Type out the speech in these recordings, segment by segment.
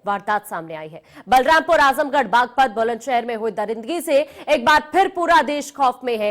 वारदात सामने आई है। बलरामपुर, आजमगढ़, बागपत, बुलंदशहर में हुई दरिंदगी से एक बार फिर पूरा देश खौफ में है।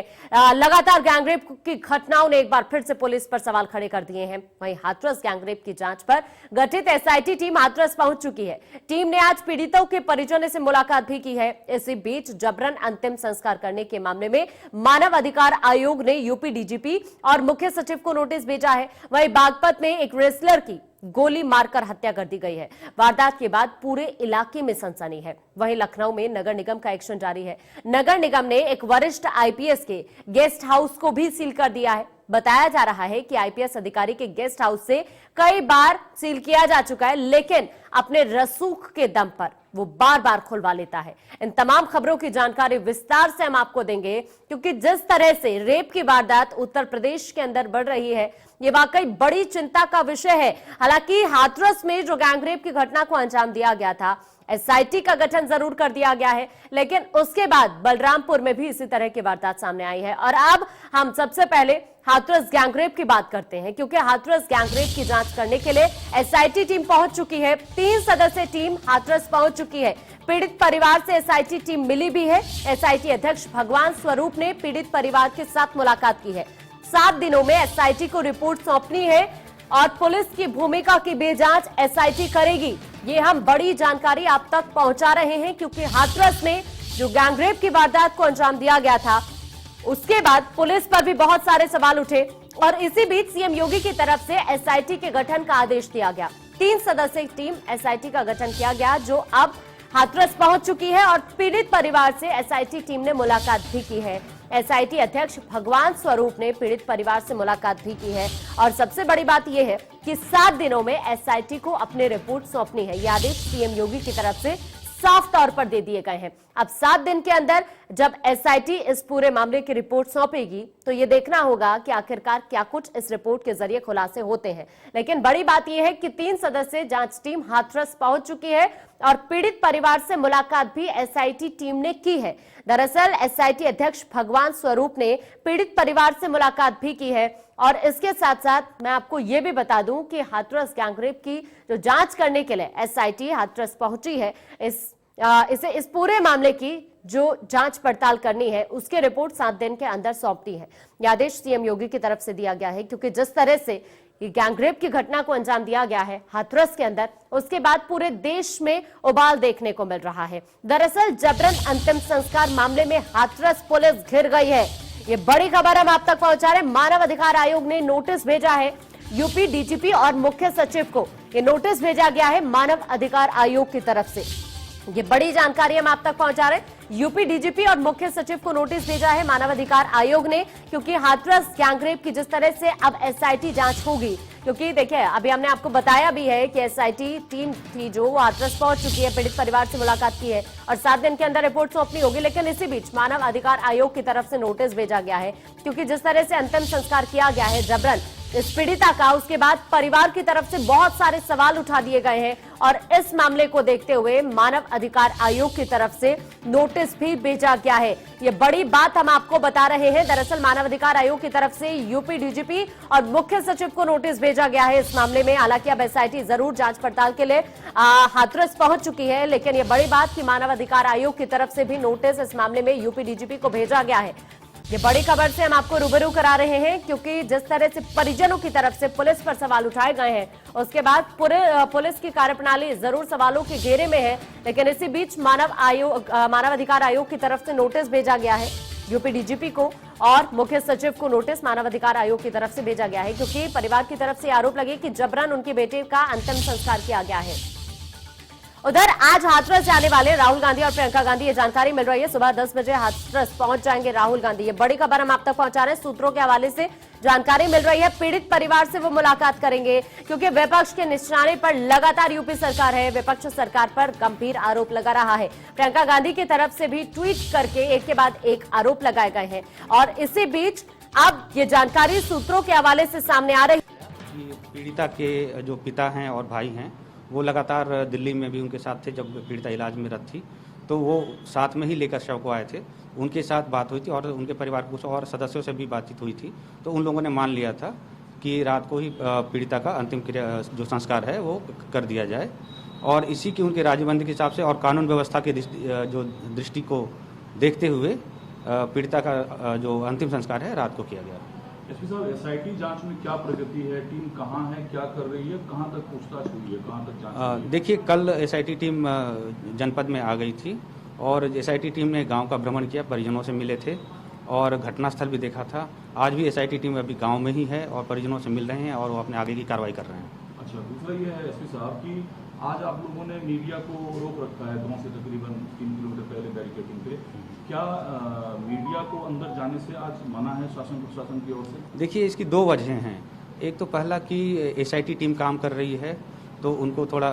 लगातार गैंगरेप की घटनाओं ने एक बार फिर से पुलिस पर सवाल खड़े कर दिए हैं। वहीं हाथरस गैंगरेप की जांच पर गठित एसआईटी टीम हाथरस पहुंच चुकी है। टीम ने आज पीड़ितों के परिजनों से मुलाकात भी की है। इसी बीच जबरन अंतिम संस्कार करने के मामले में मानव अधिकार आयोग ने यूपी डीजीपी और मुख्य सचिव को नोटिस भेजा है। वहीं बागपत में एक रेसलर की गोली मारकर हत्या कर दी गई है। वारदात के बाद पूरे इलाके में सनसनी है। वहीं लखनऊ में नगर निगम का एक्शन जारी है। नगर निगम ने एक वरिष्ठ आईपीएस के गेस्ट हाउस को भी सील कर दिया है। बताया जा रहा है कि आईपीएस अधिकारी के गेस्ट हाउस से कई बार सील किया जा चुका है, लेकिन अपने रसूख के दम पर वो बार बार खुलवा लेता है। इन तमाम खबरों की जानकारी विस्तार से हम आपको देंगे, क्योंकि जिस तरह से रेप की वारदात उत्तर प्रदेश के अंदर बढ़ रही है, ये वाकई बड़ी चिंता का विषय है। हालांकि हाथरस में जो गैंगरेप की घटना को अंजाम दिया गया था, एसआईटी का गठन जरूर कर दिया गया है, लेकिन उसके बाद बलरामपुर में भी इसी तरह की वारदात सामने आई है। और अब हम सबसे पहले हाथरस गैंगरेप की बात करते हैं, क्योंकि हाथरस गैंगरेप की जांच करने के लिए एसआईटी टीम पहुंच चुकी है। 3 सदस्यीय टीम हाथरस पहुंच चुकी है। पीड़ित परिवार से एसआईटी टीम मिली भी है। एसआईटी अध्यक्ष भगवान स्वरूप ने पीड़ित परिवार के साथ मुलाकात की है। 7 दिनों में एसआईटी को रिपोर्ट सौंपनी है और पुलिस की भूमिका की भी जांच एसआईटी करेगी। ये हम बड़ी जानकारी आप तक पहुंचा रहे हैं, क्योंकि हाथरस में जो गैंगरेप की वारदात को अंजाम दिया गया था, उसके बाद पुलिस पर भी बहुत सारे सवाल उठे और इसी बीच सीएम योगी की तरफ से एसआईटी के गठन का आदेश दिया गया। 3 सदस्यीय टीम एसआईटी का गठन किया गया, जो अब हाथरस पहुंच चुकी है और पीड़ित परिवार से एसआईटी टीम ने मुलाकात भी की है। एसआईटी अध्यक्ष भगवान स्वरूप ने पीड़ित परिवार से मुलाकात भी की है और सबसे बड़ी बात यह है कि 7 दिनों में एसआईटी को अपनी रिपोर्ट सौंपनी है। यह आदेश सीएम योगी की तरफ से साफ तौर पर दे दिए गए हैं। अब 7 दिन के अंदर जब एसआईटी इस पूरे मामले की रिपोर्ट सौंपेगी, तो ये देखना होगा कि आखिरकार क्या कुछ इस रिपोर्ट के जरिए खुलासे होते हैं। लेकिन बड़ी बात यह है कि 3 सदस्यीय जांच टीम हाथरस पहुंच चुकी है और पीड़ित परिवार से मुलाकात भी एसआईटी टीम ने की है। दरअसल एसआईटी अध्यक्ष भगवान स्वरूप ने पीड़ित परिवार से मुलाकात भी की है और इसके साथ साथ मैं आपको यह भी बता दूं कि हाथरस गैंगरेप की जो जांच करने के लिए एसआईटी हाथरस पहुंची है, इस पूरे मामले की जो जांच पड़ताल करनी है, उसकी रिपोर्ट 7 दिन के अंदर सौंपती है। यह आदेश सीएम योगी की तरफ से दिया गया है, क्योंकि जिस तरह से ये गैंगरेप की घटना को अंजाम दिया गया है हाथरस के अंदर, उसके बाद पूरे देश में उबाल देखने को मिल रहा है। दरअसल जबरन अंतिम संस्कार मामले में हाथरस पुलिस घिर गई है। ये बड़ी खबर हम आप तक पहुंचा रहे हैं। मानव अधिकार आयोग ने नोटिस भेजा है यूपी डीजीपी और मुख्य सचिव को। ये नोटिस भेजा गया है मानव अधिकार आयोग की तरफ से। ये बड़ी जानकारी हम आप तक पहुंचा रहे हैं। यूपी डीजीपी और मुख्य सचिव को नोटिस भेजा है मानव अधिकार आयोग ने, क्योंकि हाथरस गैंगरेप की जिस तरह से अब एसआईटी जांच होगी, क्योंकि देखिए अभी हमने आपको बताया भी है कि एसआईटी टीम थी जो हाथरस पहुंच चुकी है, पीड़ित परिवार से मुलाकात की है और 7 दिन के अंदर रिपोर्ट सौंपनी होगी। लेकिन इसी बीच मानव अधिकार आयोग की तरफ से नोटिस भेजा गया है, क्योंकि जिस तरह से अंतिम संस्कार किया गया है जबरन इस पीड़िता का, उसके बाद परिवार की तरफ से बहुत सारे सवाल उठा दिए गए हैं और इस मामले को देखते हुए मानव अधिकार आयोग की तरफ से नोटिस भी भेजा गया है। ये बड़ी बात हम आपको बता रहे हैं। दरअसल मानव अधिकार आयोग की तरफ से यूपी डीजीपी और मुख्य सचिव को नोटिस भेजा गया है इस मामले में। हालांकि अब एसआईटी जरूर जांच पड़ताल के लिए हाथरस पहुंच चुकी है, लेकिन ये बड़ी बात कि मानव अधिकार आयोग की तरफ से भी नोटिस इस मामले में यूपी डीजीपी को भेजा गया है। ये बड़ी खबर से हम आपको रूबरू करा रहे हैं, क्योंकि जिस तरह से परिजनों की तरफ से पुलिस पर सवाल उठाए गए हैं, उसके बाद पूरे पुलिस की कार्यप्रणाली जरूर सवालों के घेरे में है। लेकिन इसी बीच मानव अधिकार आयोग की तरफ से नोटिस भेजा गया है यूपी डीजीपी को और मुख्य सचिव को नोटिस मानव अधिकार आयोग की तरफ से भेजा गया है, क्योंकि परिवार की तरफ से आरोप लगे कि जबरन उनके बेटे का अंतिम संस्कार किया गया है। उधर आज हाथरस जाने वाले राहुल गांधी और प्रियंका गांधी, ये जानकारी मिल रही है सुबह 10 बजे हाथरस पहुंच जाएंगे राहुल गांधी। ये बड़ी खबर हम आप तक पहुंचा रहे हैं। सूत्रों के हवाले से जानकारी मिल रही है पीड़ित परिवार से वो मुलाकात करेंगे, क्योंकि विपक्ष के निशाने पर लगातार यूपी सरकार है। विपक्ष सरकार पर गंभीर आरोप लगा रहा है। प्रियंका गांधी की तरफ से भी ट्वीट करके एक के बाद एक आरोप लगाए गए हैं और इसी बीच अब ये जानकारी सूत्रों के हवाले से सामने आ रही है। पीड़िता के जो पिता हैं और भाई हैं, वो लगातार दिल्ली में भी उनके साथ थे जब पीड़िता इलाज में रह थी, तो वो साथ में ही लेकर शव को आए थे। उनके साथ बात हुई थी और उनके परिवार के कुछ और सदस्यों से भी बातचीत हुई थी, तो उन लोगों ने मान लिया था कि रात को ही पीड़िता का अंतिम क्रिया जो संस्कार है वो कर दिया जाए। और इसी की उनके राज्यबंदी के हिसाब से और कानून व्यवस्था के जो दृष्टि को देखते हुए पीड़िता का जो अंतिम संस्कार है रात को किया गया। एसपी साहब, एसआईटी जांच में क्या प्रगति है? टीम कहाँ है, क्या कर रही है, कहाँ तक पूछताछ हुई है, कहाँ तक जांच हुई है? देखिए, कल एसआईटी टीम जनपद में आ गई थी और एसआईटी टीम ने गांव का भ्रमण किया, परिजनों से मिले थे और घटनास्थल भी देखा था। आज भी एसआईटी टीम अभी गांव में ही है और परिजनों से मिल रहे हैं और वो अपने आगे की कार्रवाई कर रहे हैं। अच्छा, दूसरा ये है एसपी साहब कि आज आप लोगों ने मीडिया को रोक रखा है गाँव से तकरीबन 3 किलोमीटर पहले बैरिकेडिंग पे। क्या मीडिया को अंदर जाने से आज मना है शासन प्रशासन की ओर से? देखिए, इसकी 2 वजह हैं। एक तो पहला कि एसआईटी टीम काम कर रही है तो उनको थोड़ा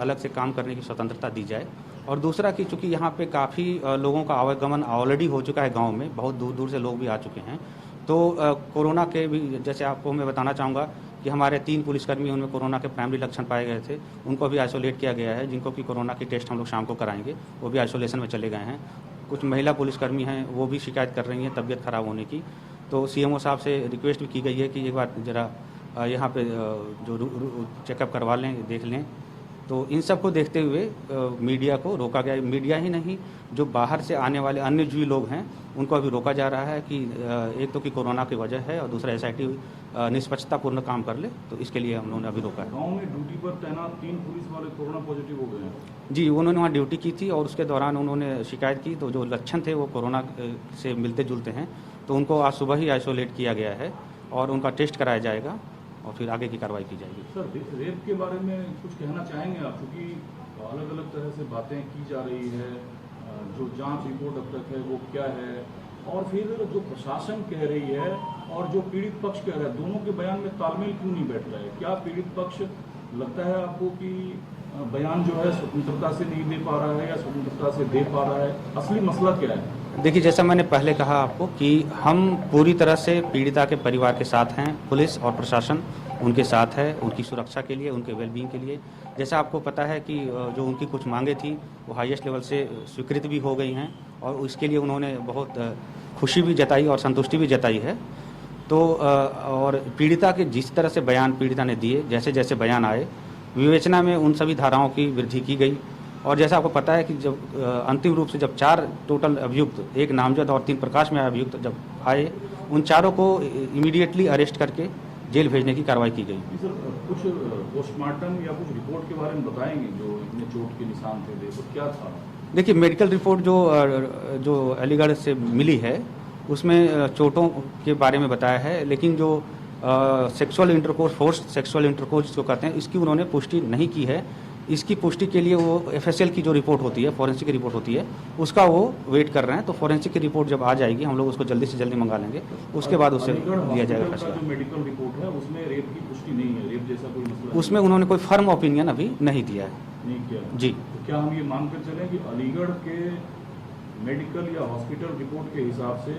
अलग से काम करने की स्वतंत्रता दी जाए, और दूसरा कि चूँकि यहाँ पे काफ़ी लोगों का आवागमन ऑलरेडी हो चुका है, गांव में बहुत दूर दूर से लोग भी आ चुके हैं, तो कोरोना के भी, जैसे आपको मैं बताना चाहूँगा कि हमारे 3 पुलिसकर्मी, उनमें कोरोना के प्राइमरी लक्षण पाए गए थे, उनको भी आइसोलेट किया गया है, जिनको कि कोरोना की टेस्ट हम लोग शाम को कराएंगे, वो भी आइसोलेशन में चले गए हैं। कुछ महिला पुलिसकर्मी हैं, वो भी शिकायत कर रही हैं तबीयत खराब होने की, तो सीएमओ साहब से रिक्वेस्ट भी की गई है कि एक बार ज़रा यहाँ पे जो चेकअप करवा लें, देख लें। तो इन सब को देखते हुए मीडिया को रोका गया। मीडिया ही नहीं, जो बाहर से आने वाले अन्य जो लोग हैं उनको अभी रोका जा रहा है कि एक तो कि कोरोना की वजह है और दूसरा एसआईटी निष्पक्षतापूर्ण काम कर ले, तो इसके लिए हम लोगों ने अभी रोका है। गाँव में ड्यूटी पर तैनात 3 पुलिस वाले कोरोना पॉजिटिव हो गए हैं। जी, उन्होंने वहाँ ड्यूटी की थी और उसके दौरान उन्होंने शिकायत की, तो जो लक्षण थे वो कोरोना से मिलते जुलते हैं, तो उनको आज सुबह ही आइसोलेट किया गया है और उनका टेस्ट कराया जाएगा और फिर आगे की कार्रवाई की जाएगी। सर, रेप के बारे में कुछ कहना चाहेंगे आप? क्योंकि अलग अलग तरह से बातें की जा रही है, जो जांच रिपोर्ट अब तक है वो क्या है, और फिर जो प्रशासन कह रही है और जो पीड़ित पक्ष कह रहा है, दोनों के बयान में तालमेल क्यों नहीं बैठ रहा है? क्या पीड़ित पक्ष लगता है आपको कि बयान जो है स्वतंत्रता से नहीं दे पा रहा है या स्वतंत्रता से दे पा रहा है? असली मसला क्या है? देखिए, जैसा मैंने पहले कहा आपको कि हम पूरी तरह से पीड़िता के परिवार के साथ हैं, पुलिस और प्रशासन उनके साथ है, उनकी सुरक्षा के लिए, उनके वेलबींग के लिए। जैसा आपको पता है कि जो उनकी कुछ मांगे थी वो हाईएस्ट लेवल से स्वीकृत भी हो गई हैं और उसके लिए उन्होंने बहुत खुशी भी जताई और संतुष्टि भी जताई है। तो और पीड़िता के जिस तरह से बयान पीड़िता ने दिए, जैसे जैसे बयान आए, विवेचना में उन सभी धाराओं की वृद्धि की गई। और जैसा आपको पता है कि जब अंतिम रूप से जब 4 टोटल अभियुक्त, 1 नामजद और 3 प्रकाश में अभियुक्त जब आए, उन चारों को इमीडिएटली अरेस्ट करके जेल भेजने की कार्रवाई की गई। सर, कुछ पोस्टमार्टम या कुछ रिपोर्ट के बारे में बताएंगे? जो इतने चोट के निशान थे, देखो क्या था? देखिए, मेडिकल रिपोर्ट जो अलीगढ़ से मिली है उसमें चोटों के बारे में बताया है, लेकिन जो sexual intercourse, forced sexual intercourse जिसको कहते हैं, इसकी उन्होंने पुष्टि नहीं की है। इसकी पुष्टि के लिए वो एफएसएल की जो रिपोर्ट होती है, फॉरेंसिक रिपोर्ट होती है, उसका वो वेट कर रहे हैं। तो फॉरेंसिक की रिपोर्ट जब आ जाएगी, हम लोग उसको जल्दी से जल्दी मंगा लेंगे, उसके बाद उससे दिया जाएगा फैसला। जो मेडिकल रिपोर्ट है उसमें रेप की पुष्टि नहीं है, रेप जैसा कोई मसला उसमें उन्होंने कोई फर्म ओपिनियन अभी नहीं दिया है। नहीं किया जी। तो क्या हम ये मानकर चलें कि अलीगढ़ के मेडिकल या हॉस्पिटल रिपोर्ट के हिसाब से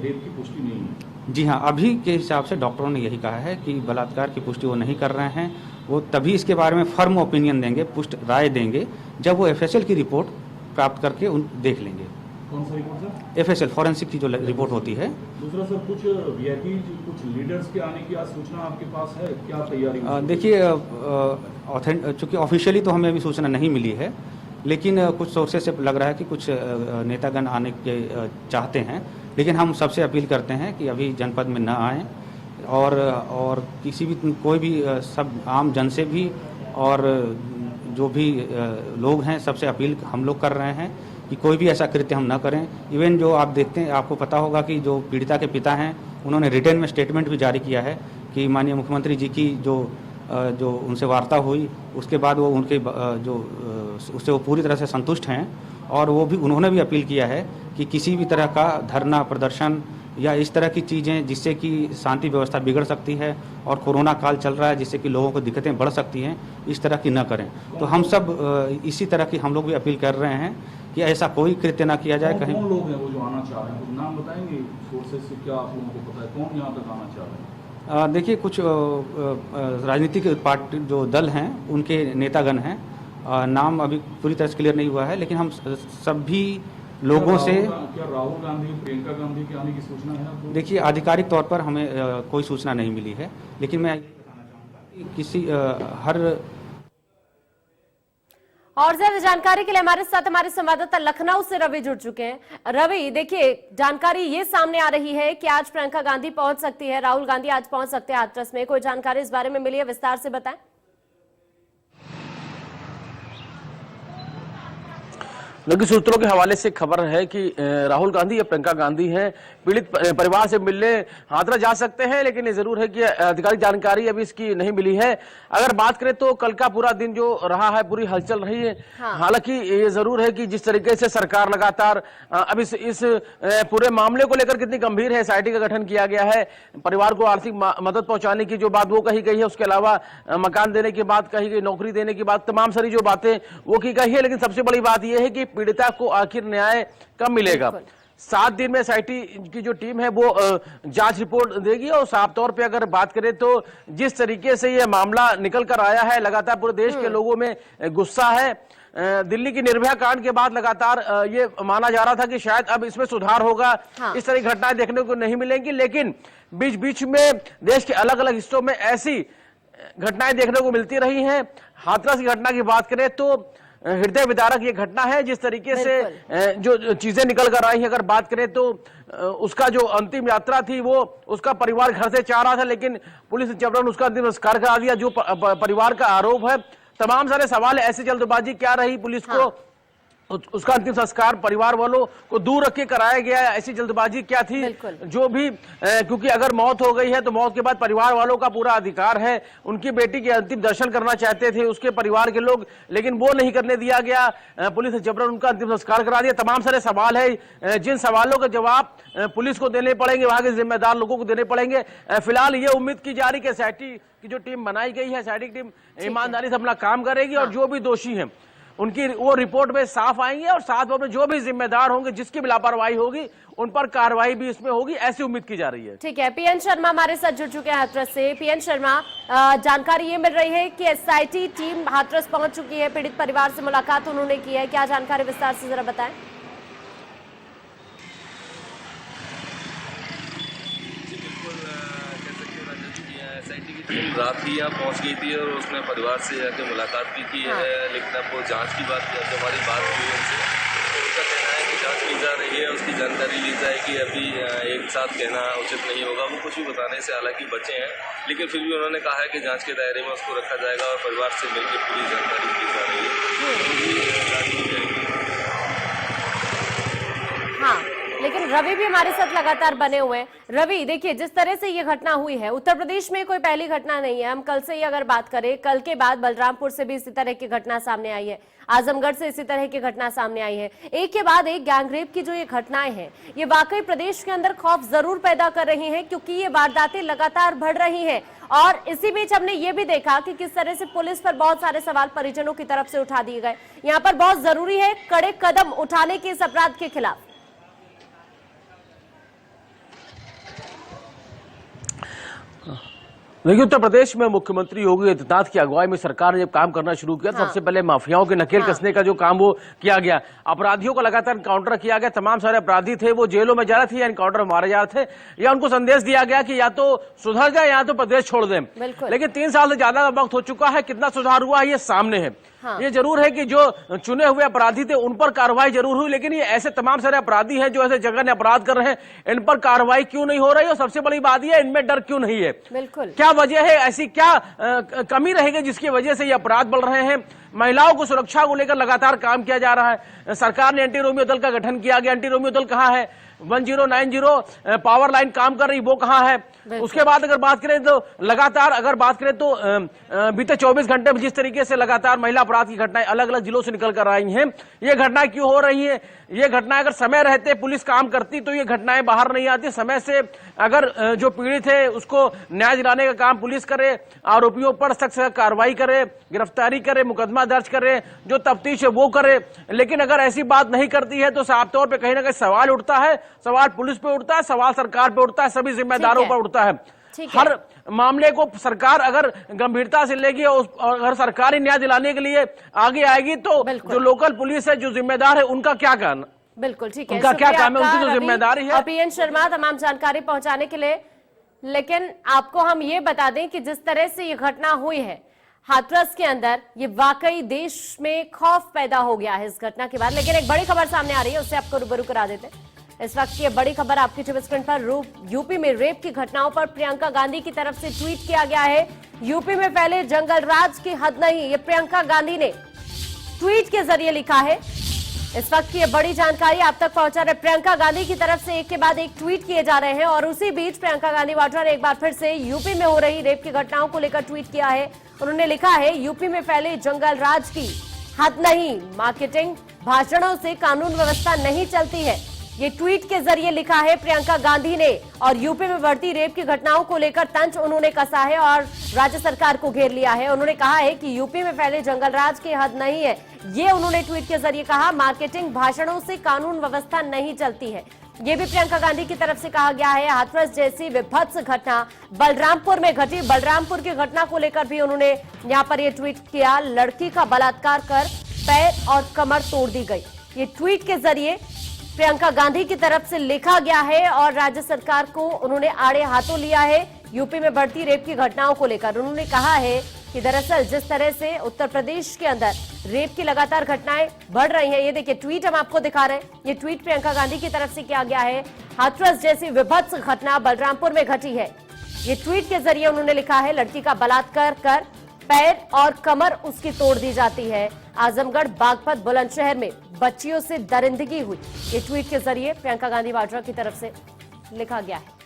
रेप की पुष्टि नहीं है? जी हाँ, अभी के हिसाब से डॉक्टरों ने यही कहा है कि बलात्कार की पुष्टि वो नहीं कर रहे हैं। वो तभी इसके बारे में फर्म ओपिनियन देंगे, पुष्ट राय देंगे, जब वो एफएसएल की रिपोर्ट प्राप्त करके उन देख लेंगे। कौन सा रिपोर्ट सर? एफएसएल फॉरेंसिक की जो रिपोर्ट होती है। दूसरा सर, कुछ वीआईपी, कुछ लीडर्स के आने की आज सूचना आपके पास है? क्या तैयारी? देखिए, चूँकि ऑफिशियली तो हमें अभी सूचना नहीं मिली है, लेकिन कुछ सोर्सेज से लग रहा है कि कुछ नेतागण आने के चाहते हैं, लेकिन हम सबसे अपील करते हैं कि अभी जनपद में न आएँ और किसी भी कोई भी सब आम जन से भी और जो भी लोग हैं सबसे अपील हम लोग कर रहे हैं कि कोई भी ऐसा कृत्य हम न करें। इवन जो आप देखते हैं, आपको पता होगा कि जो पीड़िता के पिता हैं उन्होंने रिटर्न में स्टेटमेंट भी जारी किया है कि माननीय मुख्यमंत्री जी की जो उनसे वार्ता हुई उसके बाद वो उनके उससे वो पूरी तरह से संतुष्ट हैं, और वो भी उन्होंने भी अपील किया है कि किसी भी तरह का धरना प्रदर्शन या इस तरह की चीज़ें जिससे कि शांति व्यवस्था बिगड़ सकती है और कोरोना काल चल रहा है जिससे कि लोगों को दिक्कतें बढ़ सकती हैं, इस तरह की न करें। तो हम सब इसी तरह की हम लोग भी अपील कर रहे हैं कि ऐसा कोई कृत्य ना किया जाए। कहीं कौन लोग हैं वो जो आना चाह रहे हैं? कुछ नाम बताएंगे सोर्सेज से? क्या आप लोगों को पता है कौन यहाँ तक आना चाह रहे हैं? देखिए, कुछ राजनीतिक पार्टी जो दल हैं उनके नेतागण हैं, नाम अभी पूरी तरह से क्लियर नहीं हुआ है, लेकिन हम सभी लोगों से। क्या राहुल गांधी, प्रियंका गांधी के आने की सूचना है आपको? देखिए, आधिकारिक तौर पर हमें कोई सूचना नहीं मिली है, लेकिन मैं बताना चाहूँगा कि किसी हर और ज्यादा जानकारी के लिए हमारे साथ हमारे संवाददाता लखनऊ से रवि जुड़ चुके हैं। रवि, देखिए, जानकारी ये सामने आ रही है कि आज प्रियंका गांधी पहुंच सकती है, राहुल गांधी आज पहुंच सकते हैं हाथरस में। कोई जानकारी इस बारे में मिली है? विस्तार से बताएं। लेकिन सूत्रों के हवाले से खबर है कि राहुल गांधी या प्रियंका गांधी हैं, पीड़ित परिवार से मिलने हाथरस जा सकते हैं, लेकिन ये जरूर है कि आधिकारिक जानकारी अभी इसकी नहीं मिली है। अगर बात करें तो कल का पूरा दिन जो रहा है, पूरी हलचल रही है। हाँ। हालांकि ये जरूर है कि जिस तरीके से सरकार लगातार अब इस पूरे मामले को लेकर कितनी गंभीर है, एसआईटी का गठन किया गया है, परिवार को आर्थिक मदद पहुंचाने की जो बात वो कही गई है, उसके अलावा मकान देने की बात कही गई, नौकरी देने की बात, तमाम सारी जो बातें वो की गई है। लेकिन सबसे बड़ी बात यह है कि पीड़िता को आखिर न्याय कब मिलेगा। 7 दिन में एसआईटी की जो टीम है वो जांच रिपोर्ट देगी। और साफ तौर पे अगर बात करें तो जिस तरीके से ये मामला निकल कर आया है, लगातार पूरे देश के लोगों में गुस्सा है। दिल्ली की निर्भया कांड के बाद लगातार ये माना जा रहा था कि शायद अब इसमें सुधार होगा। हाँ। इस तरह की घटनाएं देखने को नहीं मिलेंगी, लेकिन बीच बीच में देश के अलग अलग हिस्सों में ऐसी घटनाएं देखने को मिलती रही हैं। हाथरस की घटना की बात करें तो हृदय विदारक ये घटना है। जिस तरीके से जो चीजें निकल कर आई है, अगर बात करें तो उसका जो अंतिम यात्रा थी वो उसका परिवार घर से चाह रहा था, लेकिन पुलिस ने जबरन उसका अंतिम संस्कार करा दिया। जो परिवार का आरोप है, तमाम सारे सवाल है, ऐसी जल्दबाजी क्या रही पुलिस को? हाँ। उसका अंतिम संस्कार परिवार वालों को दूर रख के कराया गया, ऐसी जल्दबाजी क्या थी? जो भी क्योंकि अगर मौत हो गई है तो मौत के बाद परिवार वालों का पूरा अधिकार है, उनकी बेटी के अंतिम दर्शन करना चाहते थे उसके परिवार के लोग, लेकिन वो नहीं करने दिया गया। पुलिस ने जबरन उनका अंतिम संस्कार करा दिया। तमाम सारे सवाल है, जिन सवालों के जवाब पुलिस को देने पड़ेंगे, वहां के जिम्मेदार लोगों को देने पड़ेंगे। फिलहाल ये उम्मीद की जा रही है कि एसआईटी की जो टीम बनाई गई है, एसआईटी की टीम ईमानदारी से अपना काम करेगी और जो भी दोषी है उनकी वो रिपोर्ट में साफ आएंगे और साथ में जो भी जिम्मेदार होंगे, जिसकी भी लापरवाही होगी, उन पर कार्रवाई भी इसमें होगी, ऐसी उम्मीद की जा रही है। ठीक है, पीएन शर्मा हमारे साथ जुड़ चुके हैं हाथरस से। पीएन शर्मा, जानकारी ये मिल रही है कि एसआईटी टीम हाथरस पहुंच चुकी है, पीड़ित परिवार से मुलाकात उन्होंने की है, क्या जानकारी विस्तार से जरा बताएं। एसआईटी की टीम रात ही यहाँ पहुँच गई थी और उसने परिवार से जाकर मुलाकात भी की है। लेकिन अब वो जांच की बात की, हमारी बात हुई उनसे, तो उनका कहना है कि जांच की जा रही है, उसकी जानकारी ली जाएगी। अभी एक साथ कहना उचित नहीं होगा, वो कुछ भी बताने से हालांकि बचे हैं, लेकिन फिर भी उन्होंने कहा है कि जांच के दायरे में उसको रखा जाएगा और परिवार से मिलकर पूरी जानकारी दी जा रही है। हाँ, लेकिन रवि भी हमारे साथ लगातार बने हुए हैं। रवि, देखिए, जिस तरह से ये घटना हुई है, उत्तर प्रदेश में कोई पहली घटना नहीं है। हम कल से ही अगर बात करें, कल के बाद बलरामपुर से भी इसी तरह की घटना सामने आई है, आजमगढ़ से इसी तरह की घटना सामने आई है। एक के बाद एक गैंगरेप की जो ये घटनाएं हैं, ये वाकई प्रदेश के अंदर खौफ जरूर पैदा कर रही हैं, क्योंकि ये वारदातें लगातार बढ़ रही हैं। और इसी बीच हमने ये भी देखा कि किस तरह से पुलिस पर बहुत सारे सवाल परिजनों की तरफ से उठा दिए गए। यहाँ पर बहुत जरूरी है कड़े कदम उठाने के इस अपराध के खिलाफ। देखिए, उत्तर प्रदेश में मुख्यमंत्री योगी आदित्यनाथ की अगुवाई में सरकार ने जब काम करना शुरू किया, तो सबसे पहले माफियाओं के नकेल कसने का जो काम वो किया गया, अपराधियों को लगातार एनकाउंटर किया गया। तमाम सारे अपराधी थे वो जेलों में जा रहे थे या एनकाउंटर मारे जा रहे थे, या उनको संदेश दिया गया कि या तो सुधर जाए या तो प्रदेश छोड़ दें। लेकिन 3 साल से ज्यादा वक्त हो चुका है, कितना सुधार हुआ है ये सामने है। ये जरूर है कि जो चुने हुए अपराधी थे उन पर कार्रवाई जरूर हुई, लेकिन ये ऐसे तमाम सारे अपराधी हैं जो ऐसे जघन्य अपराध कर रहे हैं, इन पर कार्रवाई क्यों नहीं हो रही? और सबसे बड़ी बात यह, इनमें डर क्यों नहीं है? बिल्कुल, क्या वजह है? ऐसी क्या कमी रहेगी जिसकी वजह से ये अपराध बढ़ रहे हैं? महिलाओं को सुरक्षा को लेकर लगातार काम किया जा रहा है। सरकार ने एंटी रोमियो दल का गठन किया गया। एंटी रोमियो दल कहाँ है? 1090 पावर लाइन काम कर रही, वो कहाँ है? उसके बाद अगर बात करें तो लगातार अगर बात करें तो बीते 24 घंटे में जिस तरीके से लगातार महिला अपराध की घटनाएं अलग अलग जिलों से निकल कर आई हैं, ये घटनाएं क्यों हो रही हैं? ये घटनाएं अगर समय रहते पुलिस काम करती तो ये घटनाएं बाहर नहीं आती। समय से अगर जो पीड़ित है उसको न्याय दिलाने का काम पुलिस करे, आरोपियों पर सख्त से कार्रवाई करे, गिरफ्तारी करे, मुकदमा दर्ज करे, जो तफ्तीश है वो करे। लेकिन अगर ऐसी बात नहीं करती है तो साफ तौर पर कहीं ना कहीं सवाल उठता है। सवाल पुलिस पे उठता है, सवाल सरकार पे उठता है, सभी जिम्मेदारों पर उठता है। हर मामले को सरकार अगर गंभीरता से लेगी और अगर सरकारी न्याय दिलाने के लिए आगे आएगी तो जो लोकल पुलिस है, जो जिम्मेदार है, उनका क्या करना? बिल्कुल ठीक है, उनका क्या काम है, उनकी जो जिम्मेदारी है। पीएन शर्मा तमाम जानकारी पहुंचाने के लिए। लेकिन आपको हम ये बता दें कि जिस तरह से ये घटना हुई है, हाथरस के अंदर ये वाकई देश में खौफ पैदा हो गया है इस घटना के बाद। लेकिन एक बड़ी खबर सामने आ रही है, उससे आपको रूबरू करा देते हैं। इस वक्त ये बड़ी खबर आपकी टीवी स्क्रीन पर। यूपी में रेप की घटनाओं पर प्रियंका गांधी की तरफ से ट्वीट किया गया है। यूपी में फैले जंगल राज की हद नहीं, ये प्रियंका गांधी ने ट्वीट के जरिए लिखा है। इस वक्त की ये बड़ी जानकारी आप तक पहुंचा रहे। प्रियंका गांधी की तरफ से एक के बाद एक ट्वीट किए जा रहे हैं और उसी बीच प्रियंका गांधी वाड्रा ने एक बार फिर से यूपी में हो रही रेप की घटनाओं को लेकर ट्वीट किया है। उन्होंने लिखा है, यूपी में फैले जंगल राज की हद नहीं, मार्केटिंग भाषणों से कानून व्यवस्था नहीं चलती है। ये ट्वीट के जरिए लिखा है प्रियंका गांधी ने। और यूपी में बढ़ती रेप की घटनाओं को लेकर तंज उन्होंने कसा है और राज्य सरकार को घेर लिया है। उन्होंने कहा है कि यूपी में फैले जंगल राज की हद नहीं है, ये उन्होंने ट्वीट के जरिए कहा। मार्केटिंग भाषणों से कानून व्यवस्था नहीं चलती है, ये भी प्रियंका गांधी की तरफ से कहा गया है। हाथरस जैसी विभत्स घटना बलरामपुर में घटी। बलरामपुर की घटना को लेकर भी उन्होंने यहाँ पर ये ट्वीट किया। लड़की का बलात्कार कर पैर और कमर तोड़ दी गई, ये ट्वीट के जरिए प्रियंका गांधी की तरफ से लिखा गया है और राज्य सरकार को उन्होंने आड़े हाथों लिया है यूपी में बढ़ती रेप की घटनाओं को लेकर। उन्होंने कहा है कि दरअसल जिस तरह से उत्तर प्रदेश के अंदर रेप की लगातार घटनाएं बढ़ रही हैं, ये देखिए ट्वीट हम आपको दिखा रहे हैं। ये ट्वीट प्रियंका गांधी की तरफ से किया गया है। हाथरस जैसी विभत्स घटना बलरामपुर में घटी है, ये ट्वीट के जरिए उन्होंने लिखा है। लड़की का बलात्कार कर पैर और कमर उसकी तोड़ दी जाती है। आजमगढ़ बागपत बुलंदशहर में बच्चियों से दरिंदगी हुई, ये ट्वीट के जरिए प्रियंका गांधी वाड्रा की तरफ से लिखा गया है।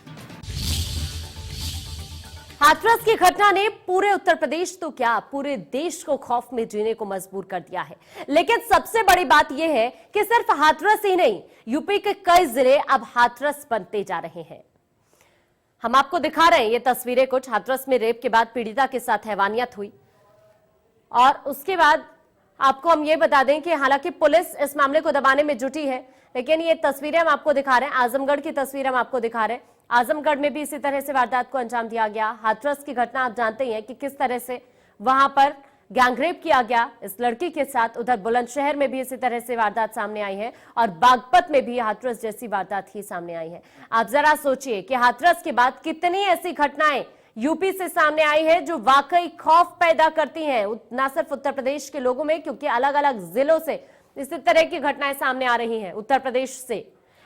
हाथरस की घटना ने पूरे उत्तर प्रदेश तो क्या पूरे देश को खौफ में जीने को मजबूर कर दिया है। लेकिन सबसे बड़ी बात यह है कि सिर्फ हाथरस ही नहीं, यूपी के कई जिले अब हाथरस बनते जा रहे हैं। हम आपको दिखा रहे हैं ये तस्वीरें कुछ। हाथरस में रेप के बाद पीड़िता के साथ हैवानियत हुई और उसके बाद आपको हम ये बता दें कि हालांकि पुलिस इस मामले को दबाने में जुटी है, लेकिन ये तस्वीरें हम आपको दिखा रहे हैं। आजमगढ़ की तस्वीर हम आपको दिखा रहे हैं। आजमगढ़ में भी इसी तरह से वारदात को अंजाम दिया गया। हाथरस की घटना आप जानते ही हैं कि किस तरह से वहां पर गैंगरेप किया गया इस लड़की के साथ। उधर बुलंदशहर में भी इसी तरह से वारदात सामने आई है और बागपत में भी हाथरस जैसी वारदात ही सामने आई है। आप जरा सोचिए कि हाथरस के बाद कितनी ऐसी घटनाएं यूपी से सामने आई है जो वाकई खौफ पैदा करती हैं, न सिर्फ उत्तर प्रदेश के लोगों में, क्योंकि अलग अलग जिलों से इसी तरह की घटनाएं सामने आ रही हैं उत्तर प्रदेश से।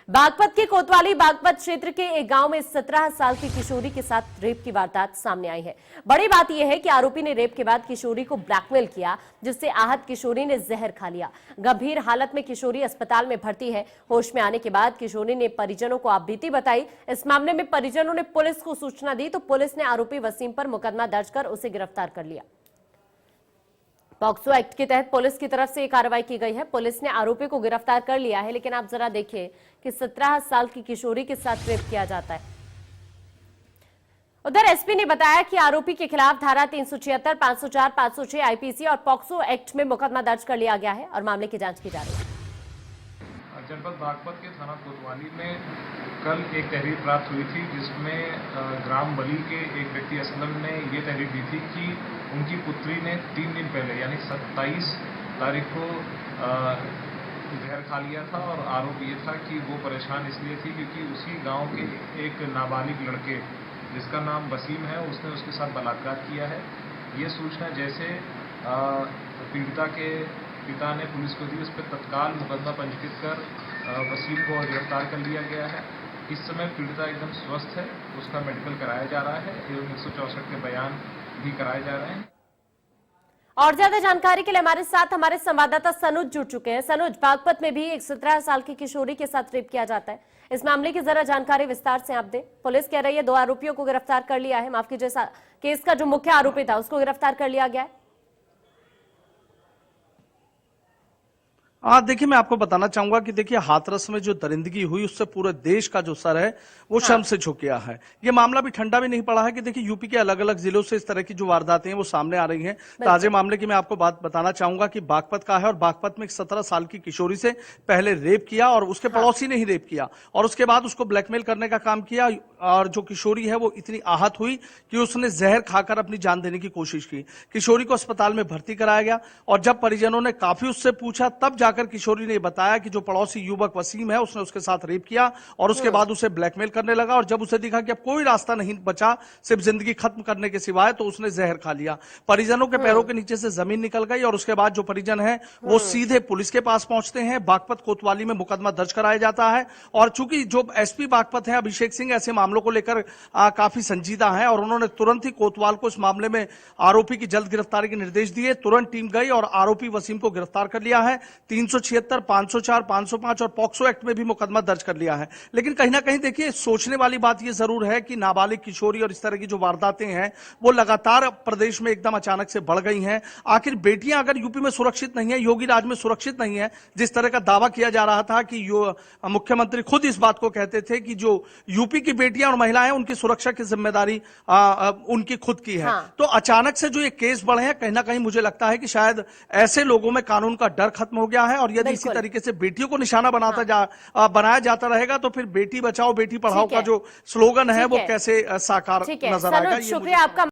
बागपत के कोतवाली बागपत क्षेत्र के एक गांव में 17 साल की किशोरी के साथ रेप की वारदात सामने आई है। बड़ी बात यह है कि आरोपी ने रेप के बाद किशोरी को ब्लैकमेल किया, जिससे आहत किशोरी ने जहर खा लिया। गंभीर हालत में किशोरी अस्पताल में भर्ती है। होश में आने के बाद किशोरी ने परिजनों को आपबीती बताई। इस मामले में परिजनों ने पुलिस को सूचना दी तो पुलिस ने आरोपी वसीम पर मुकदमा दर्ज कर उसे गिरफ्तार कर लिया। पॉक्सो एक्ट के तहत पुलिस की तरफ से कार्रवाई की गई है। पुलिस ने आरोपी को गिरफ्तार कर लिया है। लेकिन आप जरा देखिए कि 17 साल की किशोरी के साथ रेप किया जाता है। उधर एसपी ने बताया कि आरोपी के खिलाफ धारा 376, 504, 506 आईपीसी और पॉक्सो एक्ट में मुकदमा दर्ज कर लिया गया है और मामले की जांच की जा रही है। जनपद बागपत के थाना कोतवाली में कल एक तहरीर प्राप्त हुई थी, जिसमें ग्राम बली के एक व्यक्ति असलम ने ये तहरीर दी थी कि उनकी पुत्री ने 3 दिन पहले यानी 27 तारीख को जहर खा लिया था। और आरोप ये था कि वो परेशान इसलिए थी क्योंकि उसी गांव के एक नाबालिग लड़के जिसका नाम वसीम है, उसने उसके साथ बलात्कार किया है। ये सूचना जैसे पीड़िता के पिता ने पुलिस को दी, उस पर तत्काल मुकदमा पंजीकृत कर वसीम को गिरफ्तार कर लिया गया है। इस समय पीड़िता एकदम स्वस्थ है, उसका मेडिकल कराया जा रहा है एवं 164 के बयान भी कराए जा रहे हैं। और ज्यादा जानकारी के लिए हमारे साथ हमारे संवाददाता सनुज जुड़ चुके हैं। सनुज, बागपत में भी एक 17 साल की किशोरी के साथ रेप किया जाता है, इस मामले की जरा जानकारी विस्तार से आप दें। पुलिस कह रही है 2 आरोपियों को गिरफ्तार कर लिया है। माफ कीजिए, केस का जो मुख्य आरोपी था उसको गिरफ्तार कर लिया गया है। देखिए, मैं आपको बताना चाहूंगा कि देखिए हाथरस में जो दरिंदगी हुई उससे पूरे देश का जो सर है वो शर्म से झुक गया है। ये मामला भी ठंडा भी नहीं पड़ा है कि देखिए यूपी के अलग अलग जिलों से इस तरह की जो वारदातें हैं वो सामने आ रही हैं। ताजे मामले की मैं आपको बात बताना चाहूंगा कि बागपत का है और बागपत में एक 17 साल की किशोरी से पहले रेप किया और उसके पड़ोसी ने ही रेप किया और उसके बाद उसको ब्लैकमेल करने का काम किया। और जो किशोरी है वो इतनी आहत हुई कि उसने जहर खाकर अपनी जान देने की कोशिश की। किशोरी को अस्पताल में भर्ती कराया गया और जब परिजनों ने काफी उससे पूछा तब आकर किशोरी ने बताया कि जो पड़ोसी युवक वसीम है उसने उसके साथ रेप किया और उसके बाद उसे ब्लैकमेल करने लगा, और जब उसे दिखा कि अब कोई रास्ता नहीं बचा सिर्फ जिंदगी खत्म करने के सिवाय, तो उसने जहर खा लिया। परिजनों के पैरों के नीचे से जमीन निकल गई और उसके बाद जो परिजन है वो सीधे पुलिस के पास पहुंचते हैं। बागपत कोतवाली में मुकदमा दर्ज कराया जाता है, और चूंकि जो एसपी बागपत है अभिषेक सिंह ऐसे मामलों को लेकर काफी संजीदा है, और उन्होंने तुरंत ही कोतवाल को इस मामले में आरोपी की जल्द गिरफ्तारी के निर्देश दिए। तुरंत टीम गई और आरोपी वसीम को गिरफ्तार कर लिया है। 376, 504, 505 और पॉक्सो एक्ट में भी मुकदमा दर्ज कर लिया है। लेकिन कहीं ना कहीं देखिए, सोचने वाली बात यह जरूर है कि नाबालिग किशोरी और इस तरह की जो वारदातें हैं वो लगातार प्रदेश में एकदम अचानक से बढ़ गई हैं। आखिर बेटियां अगर यूपी में सुरक्षित नहीं है, योगी राज में सुरक्षित नहीं है, जिस तरह का दावा किया जा रहा था कि मुख्यमंत्री खुद इस बात को कहते थे कि जो यूपी की बेटियां और महिलाएं उनकी सुरक्षा की जिम्मेदारी उनकी खुद की है। हाँ। तो अचानक से जो ये केस बढ़े हैं, कहीं ना कहीं मुझे लगता है कि शायद ऐसे लोगों में कानून का डर खत्म हो गया है, और यदि इसी तरीके से बेटियों को निशाना बनाया जाता रहेगा तो फिर बेटी बचाओ बेटी पढ़ाओ का जो स्लोगन है वो कैसे साकार नजर आएगा। शुक्रिया आपका।